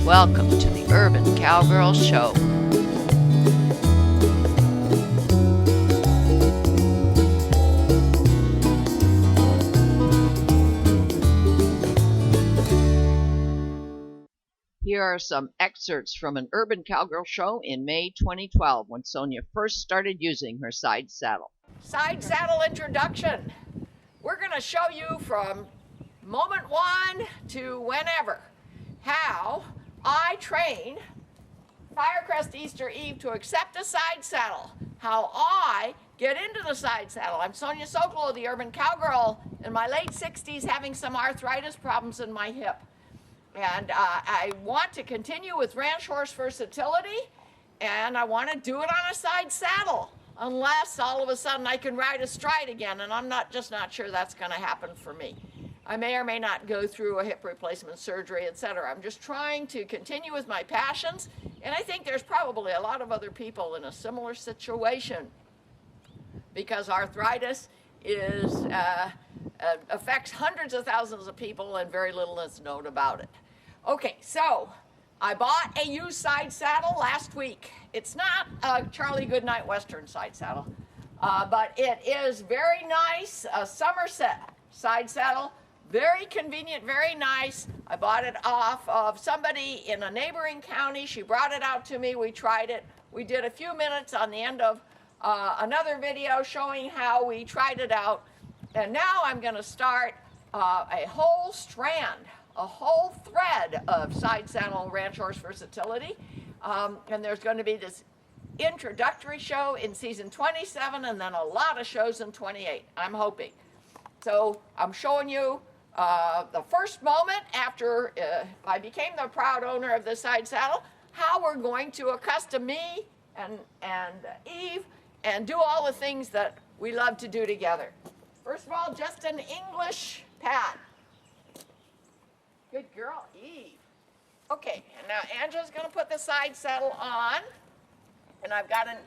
Welcome to the Urban Cowgirl Show. Here are some excerpts from an Urban Cowgirl Show in May 2012 when Sonya first started using her side saddle. Side saddle introduction. We're going to show you from moment one to whenever how I train Firecrest Easter Eve to accept a side saddle, how I get into the side saddle. I'm Sonya Sokolow, the Urban Cowgirl, in my late 60s, having some arthritis problems in my hip. And I want to continue with ranch horse versatility, and I want to do it on a side saddle, unless all of a sudden I can ride astride again, and I'm not sure that's going to happen for me. I may or may not go through a hip replacement surgery, etc. I'm just trying to continue with my passions, and I think there's probably a lot of other people in a similar situation, because arthritis affects hundreds of thousands of people, and very little is known about it. Okay, so I bought a used side saddle last week. It's not a Charlie Goodnight Western side saddle, but it is very nice, a Somerset side saddle. Very convenient, very nice. I bought it off of somebody in a neighboring county. She brought it out to me. We tried it. We did a few minutes on the end of another video showing how we tried it out. And now I'm going to start a whole strand, a whole thread of side saddle ranch horse versatility. And there's going to be this introductory show in season 27 and then a lot of shows in 28, I'm hoping. So I'm showing you the first moment after I became the proud owner of the side saddle, how we're going to accustom me and Eve and do all the things that we love to do together. First of all, just an English pad. Good girl, Eve. Okay, and now Angela's going to put the side saddle on, and I've got an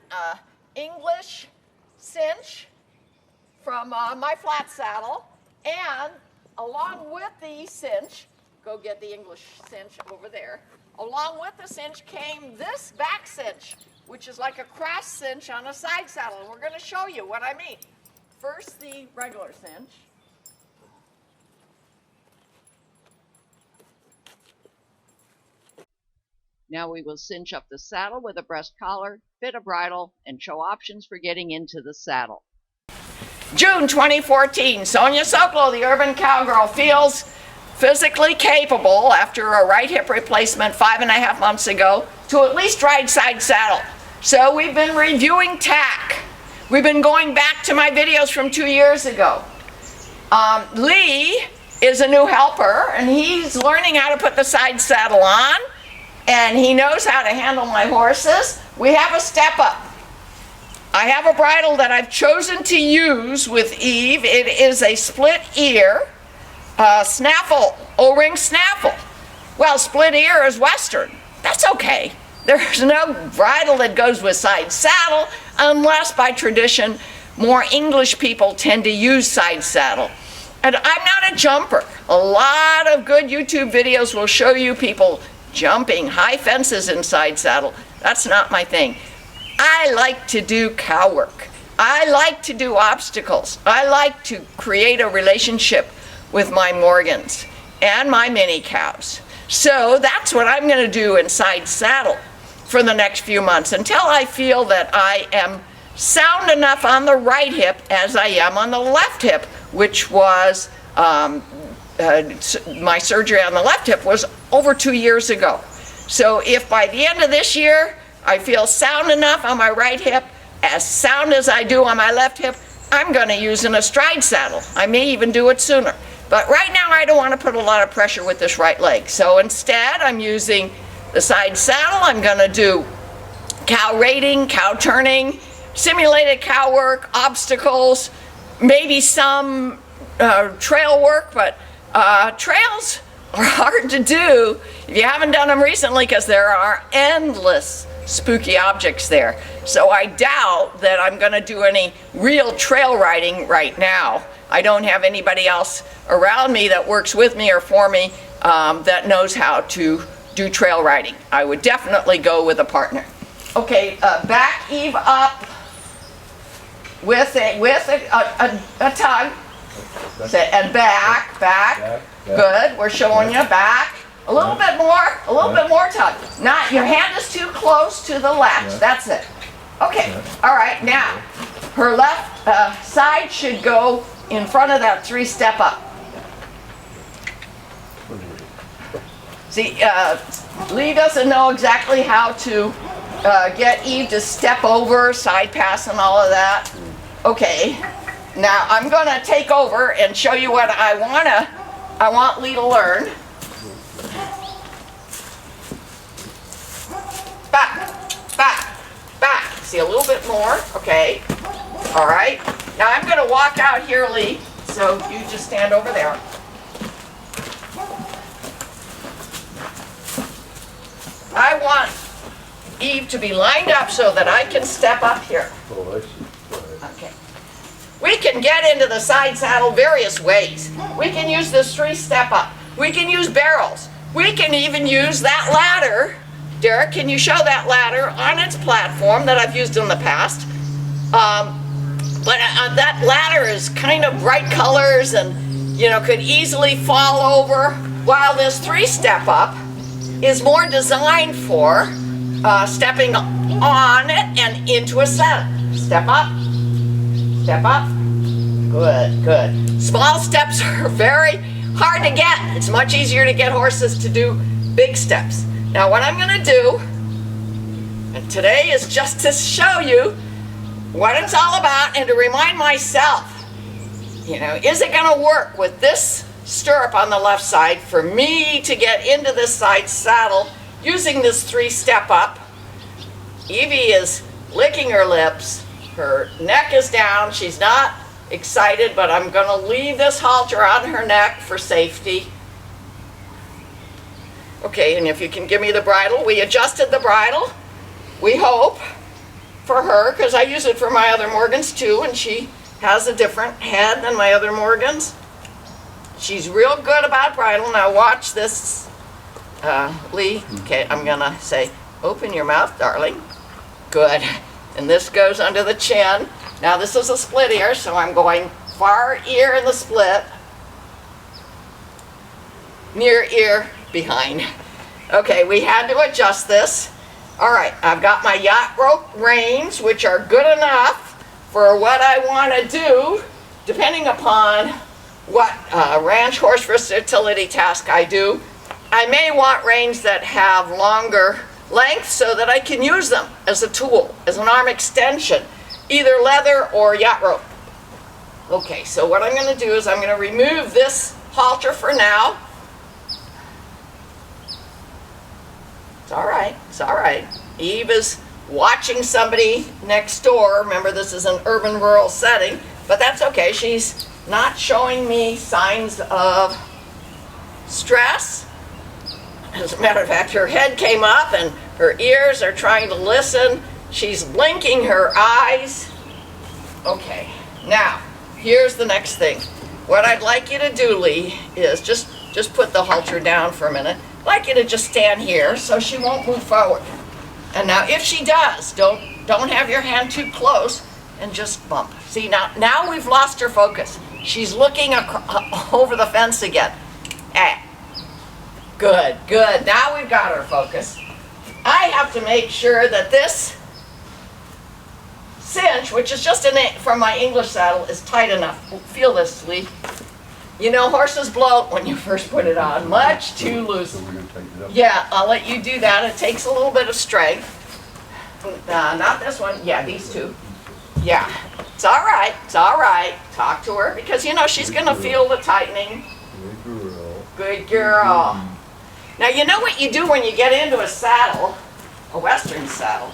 English cinch from my flat saddle, and along with the cinch, go get the English cinch over there, along with the cinch came this back cinch, which is like a cross cinch on a side saddle, and we're going to show you what I mean. First, the regular cinch. Now we will cinch up the saddle with a breast collar, fit a bridle, and show options for getting into the saddle. June 2014, Sonya Sokolow, the Urban Cowgirl, feels physically capable after a right hip replacement 5.5 months ago to at least ride side saddle. So we've been reviewing tack. We've been going back to my videos from 2 years ago. Lee is a new helper, and he's learning how to put the side saddle on, and he knows how to handle my horses. We have a step up. I have a bridle that I've chosen to use with Eve. It is a split ear snaffle, O-ring snaffle. Well, split ear is Western. That's okay. There's no bridle that goes with side saddle unless by tradition more English people tend to use side saddle. And I'm not a jumper. A lot of good YouTube videos will show you people jumping high fences in side saddle. That's not my thing. I like to do cow work. I like to do obstacles. I like to create a relationship with my Morgans and my mini cows. So that's what I'm going to do in side saddle for the next few months until I feel that I am sound enough on the right hip as I am on the left hip, which was my surgery on the left hip was over 2 years ago. So if by the end of this year I feel sound enough on my right hip, as sound as I do on my left hip, I'm going to use an astride saddle. I may even do it sooner. But right now I don't want to put a lot of pressure with this right leg. So instead I'm using the side saddle. I'm going to do cow raiding, cow turning, simulated cow work, obstacles, maybe some trail work, but trails are hard to do if you haven't done them recently because there are endless spooky objects there. So I doubt that I'm going to do any real trail riding right now. I don't have anybody else around me that works with me or for me that knows how to do trail riding. I would definitely go with a partner. Okay, back Eve up with a tug. And back. Good. We're showing you back. A little bit more tug. Not your hand is too close to the latch. That's it. Okay. All right. Now, her left side should go in front of that 3-step up. See, Lee doesn't know exactly how to get Eve to step over, side pass, and all of that. Okay. Now I'm going to take over and show you what I want Lee to learn. Back. See, a little bit more. Okay. All right. Now I'm going to walk out here, Lee. So you just stand over there. I want Eve to be lined up so that I can step up here. Oh, I see. Okay. We can get into the side saddle various ways. We can use this 3-step up. We can use barrels. We can even use that ladder. Derek, can you show that ladder on its platform that I've used in the past? But that ladder is kind of bright colors and, could easily fall over, while this 3-step up is more designed for stepping on it and into a saddle. Step up. Good. Small steps are very hard to get. It's much easier to get horses to do big steps. Now what I'm going to do, and today is just to show you what it's all about and to remind myself, is it going to work with this stirrup on the left side for me to get into this side saddle using this 3-step up? Evie is licking her lips. Her neck is down. She's not excited, but I'm going to leave this halter on her neck for safety. Okay, and if you can give me the bridle. We adjusted the bridle, we hope, for her, because I use it for my other Morgans too, and she has a different head than my other Morgans. She's real good about bridle. Now watch this, Lee. Okay, I'm going to say, open your mouth, darling. Good. And this goes under the chin. Now this is a split ear, so I'm going far ear in the split, near ear behind. Okay, we had to adjust this. All right, I've got my yacht rope reins, which are good enough for what I want to do, depending upon what ranch horse versatility task I do. I may want reins that have longer length so that I can use them as a tool, as an arm extension, either leather or yacht rope. Okay, so what I'm going to do is I'm going to remove this halter for now. It's all right. Eve is watching somebody next door. Remember, this is an urban rural setting, but that's okay. She's not showing me signs of stress. As a matter of fact, her head came up and her ears are trying to listen. She's blinking her eyes. Okay, now, here's the next thing. What I'd like you to do, Lee, is just put the halter down for a minute. I'd like you to just stand here so she won't move forward. And now if she does, don't have your hand too close and just bump. See, now we've lost her focus. She's looking over the fence again. Good. Now we've got her focus. I have to make sure that this cinch, which is just from my English saddle, is tight enough. Feel this, Lee. Horses bloat when you first put it on. Much too loose. Yeah, I'll let you do that. It takes a little bit of strength. Not this one. Yeah, these two. Yeah, it's all right. Talk to her because, she's going to feel the tightening. Good girl. Now, you know what you do when you get into a saddle, a Western saddle.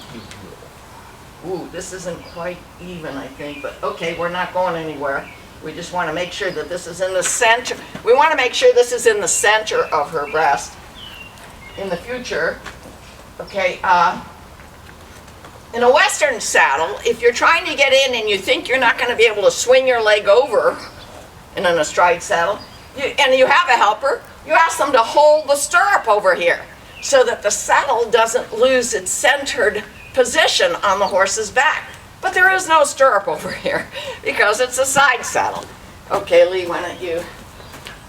Ooh, this isn't quite even, I think, but okay, we're not going anywhere. We just want to make sure that this is in the center. We want to make sure this is in the center of her breast in the future. Okay, in a Western saddle, if you're trying to get in and you think you're not going to be able to swing your leg over in an astride saddle, and you have a helper, you ask them to hold the stirrup over here so that the saddle doesn't lose its centered position on the horse's back. But there is no stirrup over here because it's a side saddle. Okay, Lee, why don't you?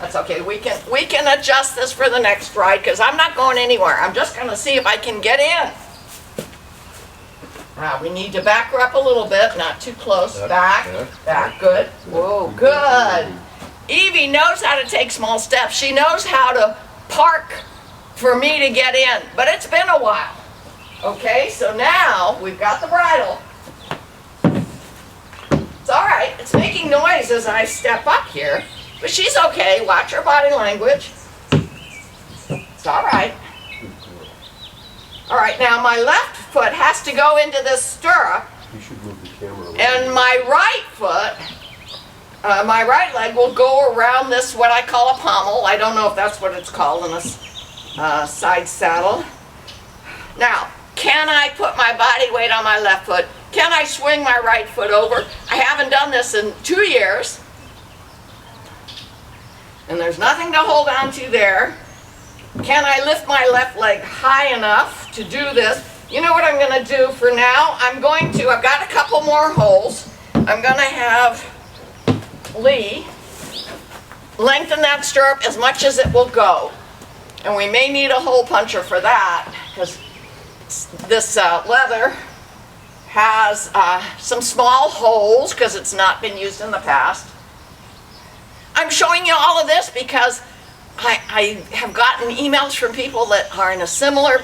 That's okay. We can adjust this for the next ride because I'm not going anywhere. I'm just going to see if I can get in. We need to back her up a little bit, not too close. Back, good. Whoa, good. Evie knows how to take small steps. She knows how to park for me to get in, but it's been a while. Okay, so now we've got the bridle. It's all right. It's making noise as I step up here, but she's okay. Watch her body language. It's all right. All right, now my left foot has to go into this stirrup. You should move the camera around. And my right foot, my right leg will go around this, what I call a pommel. I don't know if that's what it's called in a side saddle. Now, can I put my body weight on my left foot? Can I swing my right foot over? I haven't done this in 2 years. And there's nothing to hold on to there. Can I lift my left leg high enough to do this? You know what I'm going to do for now? I've got a couple more holes. I'm going to have Lee lengthen that stirrup as much as it will go. And we may need a hole puncher for that because this leather has some small holes because it's not been used in the past. I'm showing you all of this because I have gotten emails from people that are in a similar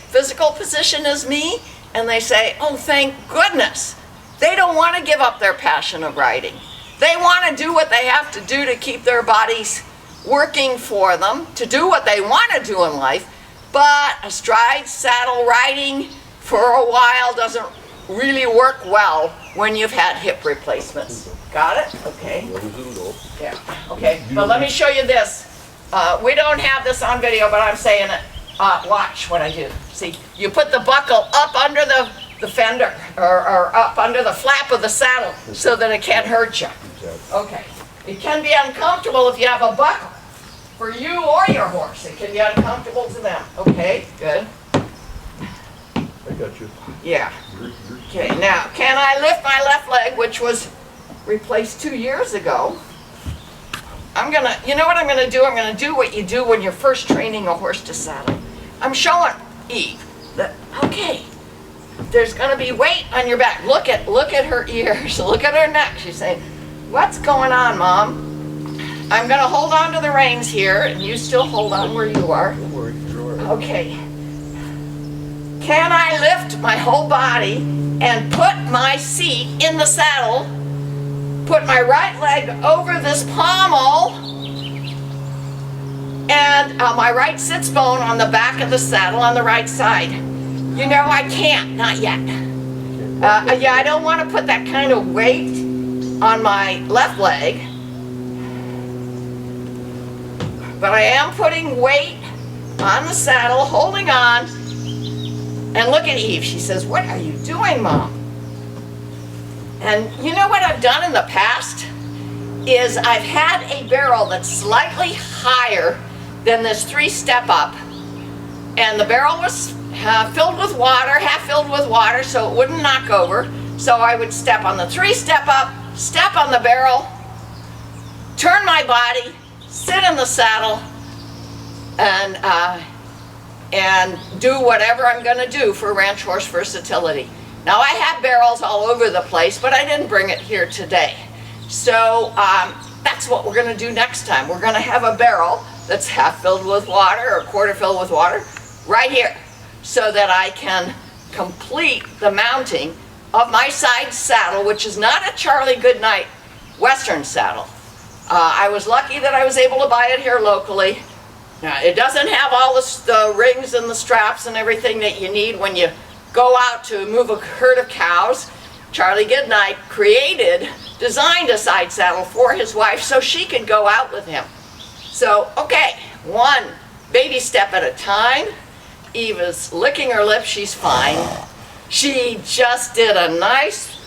physical position as me, and they say, oh, thank goodness. They don't want to give up their passion of riding. They want to do what they have to do to keep their bodies working for them, to do what they want to do in life, but astride saddle riding for a while doesn't really work well when you've had hip replacements. Got it? Okay. Yeah. Okay. But let me show you this. We don't have this on video, but I'm saying it. Watch what I do. See, you put the buckle up under the fender or up under the flap of the saddle so that it can't hurt you. Okay. It can be uncomfortable if you have a buckle. For you or your horse, it can be uncomfortable to them. Okay, good. I got you. Yeah. Okay, now, can I lift my left leg, which was replaced 2 years ago? You know what I'm going to do? I'm going to do what you do when you're first training a horse to saddle. I'm showing Eve that, okay, there's going to be weight on your back. Look at her ears. Look at her neck. She's saying, what's going on, Mom? I'm going to hold on to the reins here, and you still hold on where you are. Don't worry, you're all right. Okay. Can I lift my whole body and put my seat in the saddle, put my right leg over this pommel, and my right sits bone on the back of the saddle on the right side? You know, I can't, not yet. Yeah, I don't want to put that kind of weight on my left leg, but I am putting weight on the saddle, holding on. And look at Eve. She says, what are you doing, Mom? And you know what I've done in the past is I've had a barrel that's slightly higher than this 3-step up. And the barrel was filled with water, half filled with water, so it wouldn't knock over. So I would step on the 3-step up, step on the barrel, turn my body, sit in the saddle, and do whatever I'm going to do for ranch horse versatility. Now, I have barrels all over the place, but I didn't bring it here today. So that's what we're going to do next time. We're going to have a barrel that's half filled with water or quarter filled with water right here so that I can complete the mounting of my side saddle, which is not a Charlie Goodnight Western saddle. I was lucky that I was able to buy it here locally. Now, it doesn't have all the rings and the straps and everything that you need when you go out to move a herd of cows. Charlie Goodnight designed a side saddle for his wife so she could go out with him. So, okay, one baby step at a time. Eva's licking her lips, she's fine. She just did a nice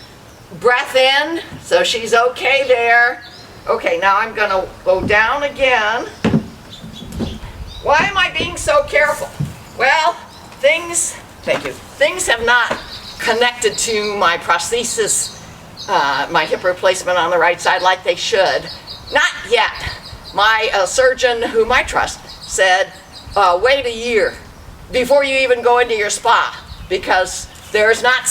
breath in, so she's okay there. Okay, now I'm going to go down again. Why am I being so careful? Well, thank you. Things have not connected to my prosthesis, my hip replacement on the right side like they should. Not yet. My surgeon, whom I trust, said, wait a year before you even go into your spa, because there's not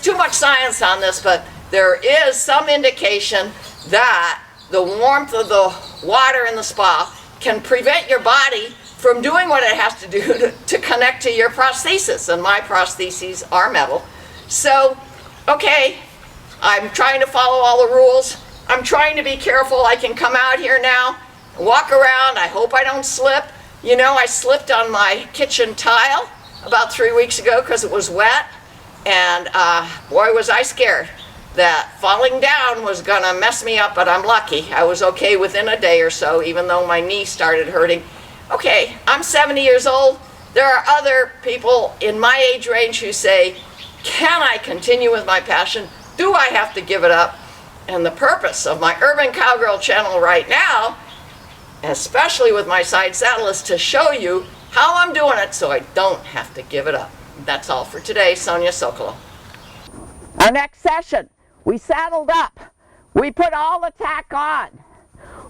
too much science on this, but there is some indication that the warmth of the water in the spa can prevent your body from doing what it has to do to connect to your prosthesis, and my prostheses are metal. So, okay, I'm trying to follow all the rules. I'm trying to be careful. I can come out here now, walk around. I hope I don't slip. You know, I slipped on my kitchen tile about 3 weeks ago because it was wet, and boy, was I scared that falling down was gonna mess me up, but I'm lucky. I was okay within a day or so, even though my knee started hurting. Okay, I'm 70 years old. There are other people in my age range who say, can I continue with my passion? Do I have to give it up? And the purpose of my Urban Cowgirl channel right now, especially with my side saddle, is to show you how I'm doing it so I don't have to give it up. That's all for today. Sonya Sokolow. Our next session, we saddled up. We put all the tack on.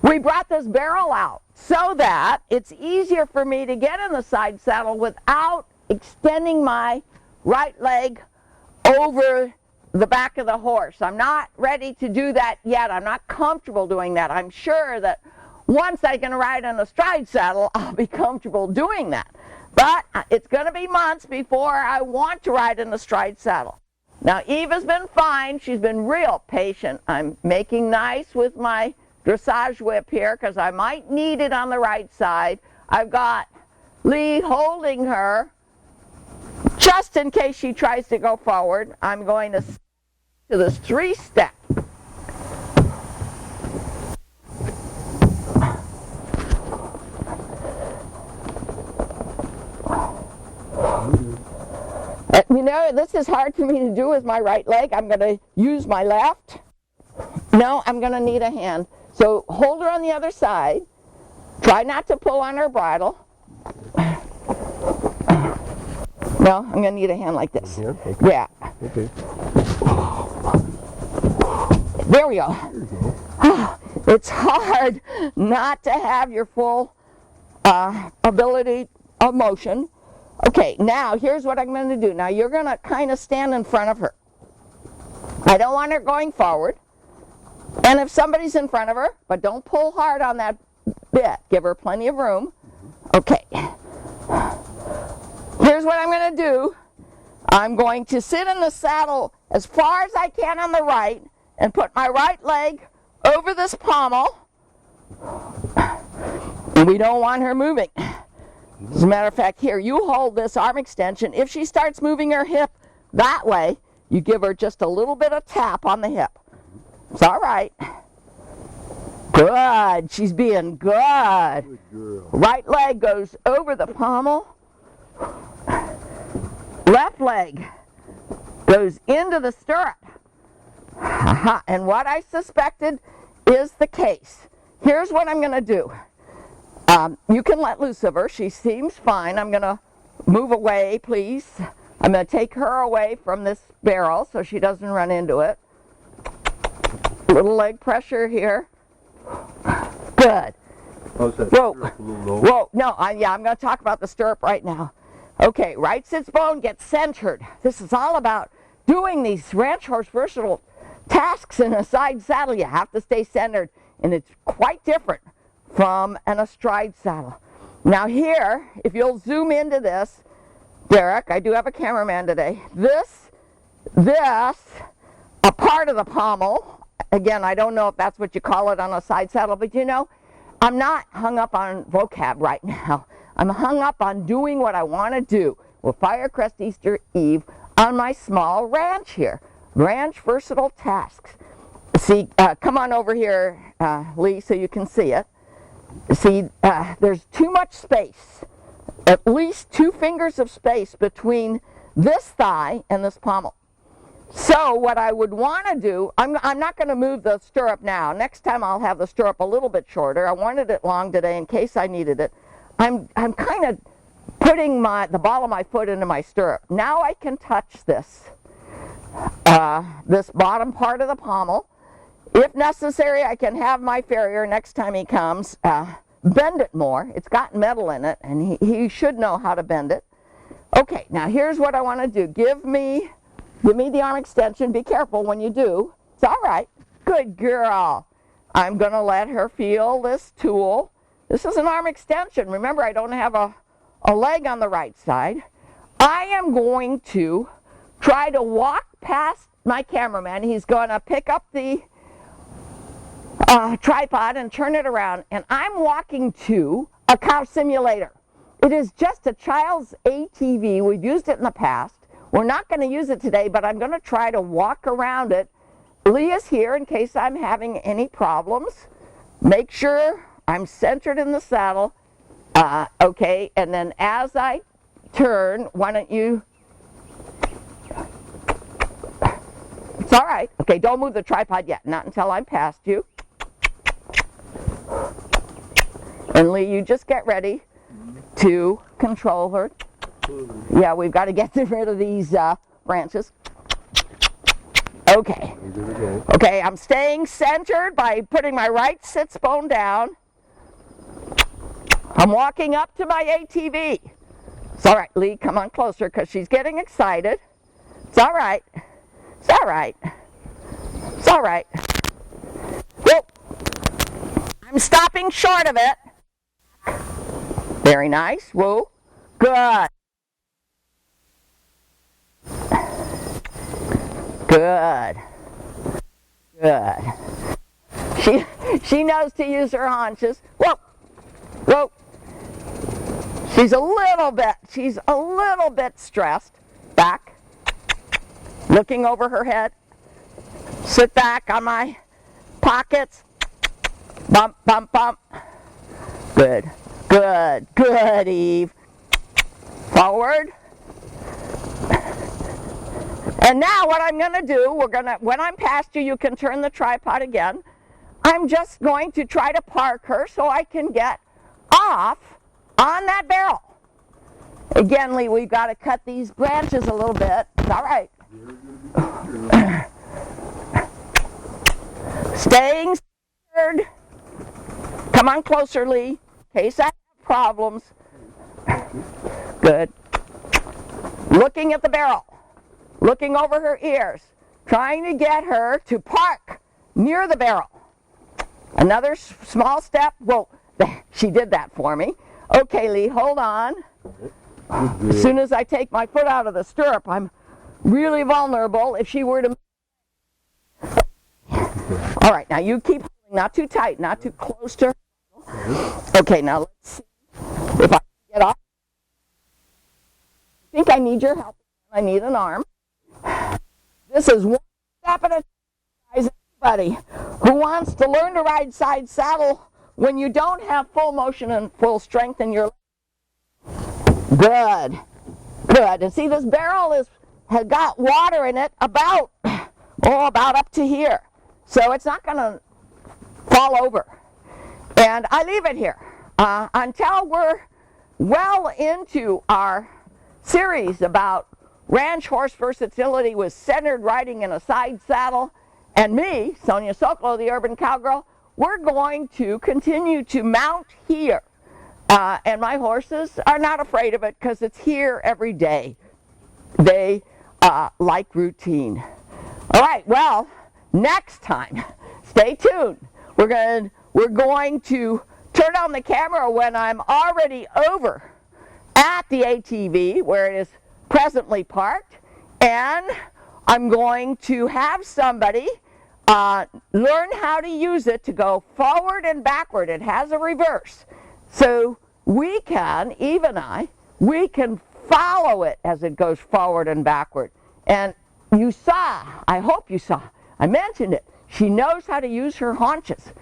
We brought this barrel out so that it's easier for me to get in the side saddle without extending my right leg over the back of the horse. I'm not ready to do that yet. I'm not comfortable doing that. I'm sure that once I can ride in a stride saddle, I'll be comfortable doing that. But it's going to be months before I want to ride in a stride saddle. Now, Eva's been fine. She's been real patient. I'm making nice with my dressage whip here because I might need it on the right side. I've got Lee holding her just in case she tries to go forward. I'm going to this 3-step. You know, this is hard for me to do with my right leg. I'm going to use my left. No, I'm going to need a hand. So hold her on the other side. Try not to pull on her bridle. No, I'm going to need a hand like this. Yeah. Okay. Yeah. Okay. There we go. There you go. It's hard not to have your full ability of motion. Okay, now here's what I'm going to do. Now you're going to kind of stand in front of her. I don't want her going forward. And if somebody's in front of her, but don't pull hard on that bit. Give her plenty of room. Okay. Here's what I'm going to do. I'm going to sit in the saddle as far as I can on the right and put my right leg over this pommel. And we don't want her moving. As a matter of fact, here, you hold this arm extension. If she starts moving her hip that way, you give her just a little bit of tap on the hip. It's all right. Good. She's being good. Good girl. Right leg goes over the pommel. Left leg goes into the stirrup. And what I suspected is the case. Here's what I'm going to do. You can let loose of her. She seems fine. I'm going to move away, please. I'm going to take her away from this barrel so she doesn't run into it. Little leg pressure here. Good. How's that? Whoa. Stirrup a little low? Whoa. No, I'm going to talk about the stirrup right now. Okay, right sits bone gets centered. This is all about doing these ranch horse versatile tasks in a side saddle. You have to stay centered, and it's quite different from an astride saddle. Now here, if you'll zoom into this, Derek, I do have a cameraman today. This, a part of the pommel, again, I don't know if that's what you call it on a side saddle, but you know, I'm not hung up on vocab right now. I'm hung up on doing what I want to do with Firecrest Easter Eve on my small ranch here. Ranch versatile tasks. See, come on over here, Lee, so you can see it. See, there's too much space, at least 2 fingers of space between this thigh and this pommel. So what I would want to do, I'm not going to move the stirrup now. Next time I'll have the stirrup a little bit shorter. I wanted it long today in case I needed it. I'm kind of putting the ball of my foot into my stirrup. Now I can touch this bottom part of the pommel. If necessary, I can have my farrier next time he comes bend it more. It's got metal in it, and he should know how to bend it. Okay, now here's what I want to do. Give me the arm extension. Be careful when you do. It's all right. Good girl. I'm going to let her feel this tool. This is an arm extension. Remember, I don't have a leg on the right side. I am going to try to walk past my cameraman. He's going to pick up the tripod and turn it around, and I'm walking to a cow simulator. It is just a child's ATV. We've used it in the past. We're not going to use it today, but I'm going to try to walk around it. Lee is here in case I'm having any problems. Make sure I'm centered in the saddle. Okay, and then as I turn, why don't you... It's all right. Okay, don't move the tripod yet. Not until I'm past you. And Lee, you just get ready to control her. Yeah, we've got to get rid of these branches. Okay. Okay, I'm staying centered by putting my right sits bone down. I'm walking up to my ATV. It's all right, Lee, come on closer because she's getting excited. It's all right. It's all right. It's all right. Whoa. I'm stopping short of it. Very nice. Whoa. Good. Good. Good. She knows to use her haunches. Whoa. Whoa. She's a little bit stressed. Back. Looking over her head. Sit back on my pockets. Bump, bump, bump. Good. Good. Good, Eve. Forward. And now what I'm going to do, when I'm past you, you can turn the tripod again. I'm just going to try to park her so I can get off on that barrel. Again, Lee, we've got to cut these branches a little bit. It's all right. Staying centered. Come on closer, Lee, in case I have problems. Good. Looking at the barrel. Looking over her ears, trying to get her to park near the barrel. Another small step. Whoa, she did that for me. Okay, Lee, hold on. As soon as I take my foot out of the stirrup, I'm really vulnerable if she were to... All right, now you keep holding, not too tight, not too close to her. Okay, now let's see if I can get off. I think I need your help. I need an arm. This is one step at a time, guys. Anybody who wants to learn to ride side saddle when you don't have full motion and full strength in your legs. Good. Good. And see, this barrel has got water in it about up to here. So it's not going to fall over. And I leave it here until we're well into our series about ranch horse versatility with centered riding in a side saddle. And me, Sonya Sokolow, the urban cowgirl, we're going to continue to mount here. And my horses are not afraid of it because it's here every day. They like routine. All right, well, next time, stay tuned. We're going to turn on the camera when I'm already over at the ATV where it is presently parked, and I'm going to have somebody learn how to use it to go forward and backward. It has a reverse. So we can, Eve and we can follow it as it goes forward and backward. And you saw, I hope you saw, I mentioned it, she knows how to use her haunches.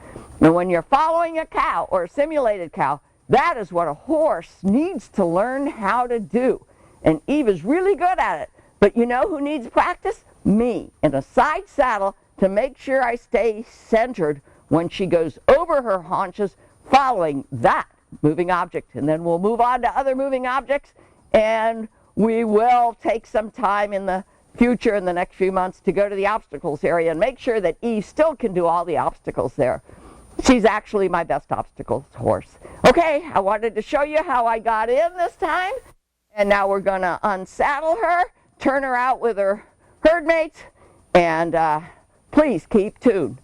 And when you're following a cow or a simulated cow, that is what a horse needs to learn how to do. And Eve is really good at it. But you know who needs practice? Me, in a side saddle to make sure I stay centered when she goes over her haunches, following that moving object, and then we'll move on to other moving objects, and we will take some time in the future in the next few months to go to the obstacles area and make sure that Eve still can do all the obstacles there. She's actually my best obstacles horse. Okay, I wanted to show you how I got in this time, and now we're going to unsaddle her, turn her out with her herd mates, and please keep tuned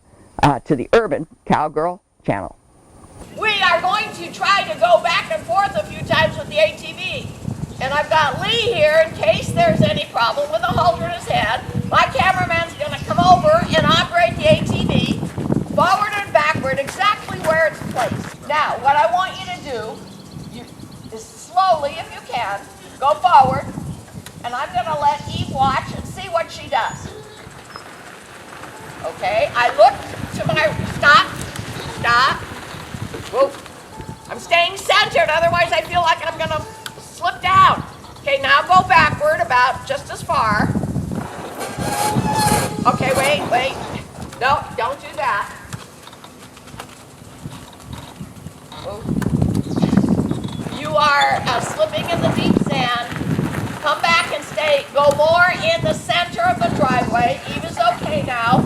to the Urban Cowgirl channel. We are going to try to go back and forth a few times with the ATV. And I've got Lee here in case there's any problem with a halter in his head. My cameraman's going to come over and operate the ATV forward and backward exactly where it's placed. Now, what I want you to do is slowly, if you can, go forward. And I'm going to let Eve watch and see what she does. Okay, I look to my, stop. Whoa. I'm staying centered, otherwise I feel like I'm going to slip down. Okay, now go backward about just as far. Okay, wait. No, don't do that. Whoa. You are slipping in the deep sand. Come back and stay. Go more in the center of the driveway. Eve is okay now.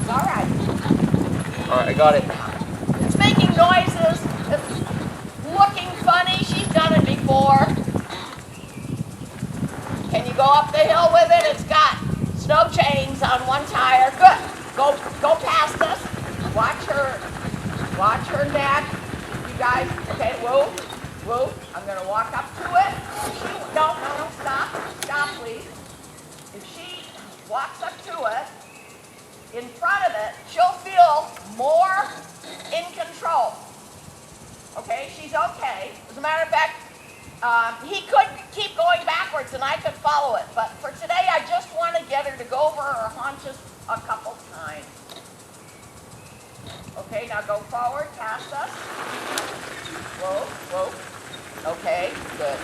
All right. All right, I got it. It's making noises. It's looking funny. She's done it before. Can you go up the hill with it? It's got snow chains on one tire. Good. Go past us. Watch her neck. You guys, okay, whoa. I'm gonna walk up to it. No, stop, please. If she walks up to it, in front of it, she'll feel more in control. Okay, she's okay. As a matter of fact, he could keep going backwards and I could follow it. But for today, I just want to get her to go over her haunches a couple times. Okay, now go forward, past us. Whoa. Okay, good.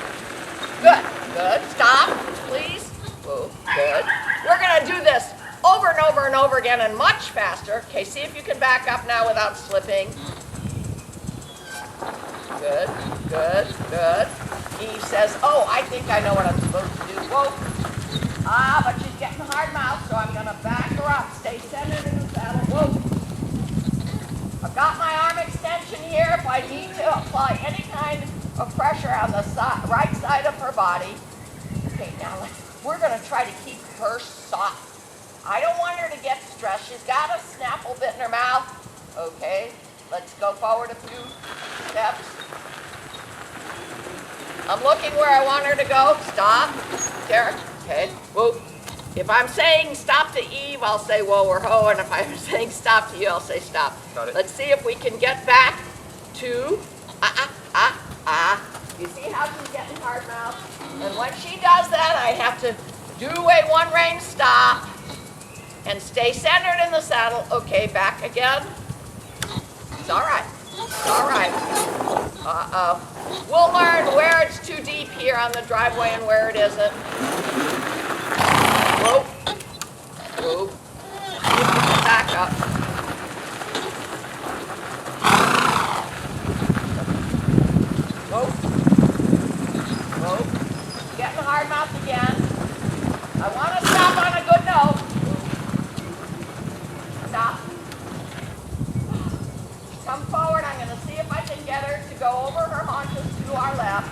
Stop, please. Whoa, good. We're going to do this over and over and over again and much faster. Okay, see if you can back up now without slipping. Good. Eve says, oh, I think I know what I'm supposed to do. Whoa. But she's getting hard mouth, so I'm going to back her up. Stay centered in the saddle. Whoa. I've got my arm extension here if I need to apply any kind of pressure on the right side of her body. Okay, now we're going to try to keep her soft. I don't want her to get stressed. She's got a snapple bit in her mouth. Okay, let's go forward a few steps. I'm looking where I want her to go. Stop. There. Okay. Whoa. If I'm saying stop to Eve, I'll say whoa or ho, and if I'm saying stop to you, I'll say stop. Got it. Let's see if we can get back to You see how she's getting hard mouth? And when she does that, I have to do a one rein stop and stay centered in the saddle. Okay, back again. It's all right. We'll learn where it's too deep here on the driveway and where it isn't. Whoa. Back up. Whoa. Getting hard mouth again. I want to stop on a good note. Stop. Come forward. I'm going to see if I can get her to go over her haunches to our left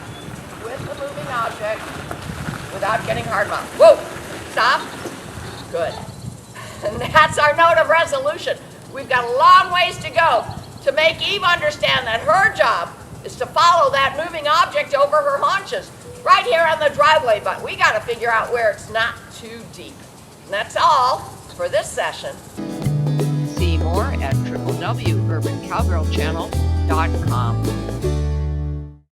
with the moving object without getting hard mouth. Whoa. Stop. Good. And that's our note of resolution. We've got a long ways to go to make Eve understand that her job is to follow that moving object over her haunches right here on the driveway, but we got to figure out where it's not too deep. And that's all for this session. See more at www.urbancowgirlchannel.com.